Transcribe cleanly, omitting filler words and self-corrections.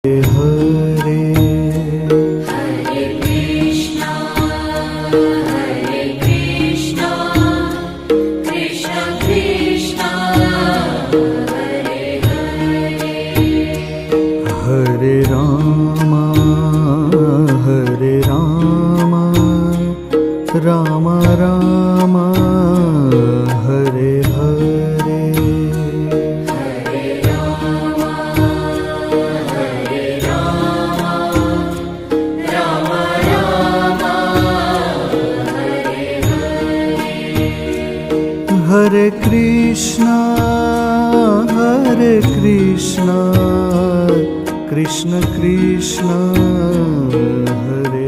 Hare Hare Krishna Krishna Krishna Hare Hare Hare Ram Ram Ram Hare Hare Hare Ram Ram Ram Hare Hare Hare Krishna Krishna Krishna Hare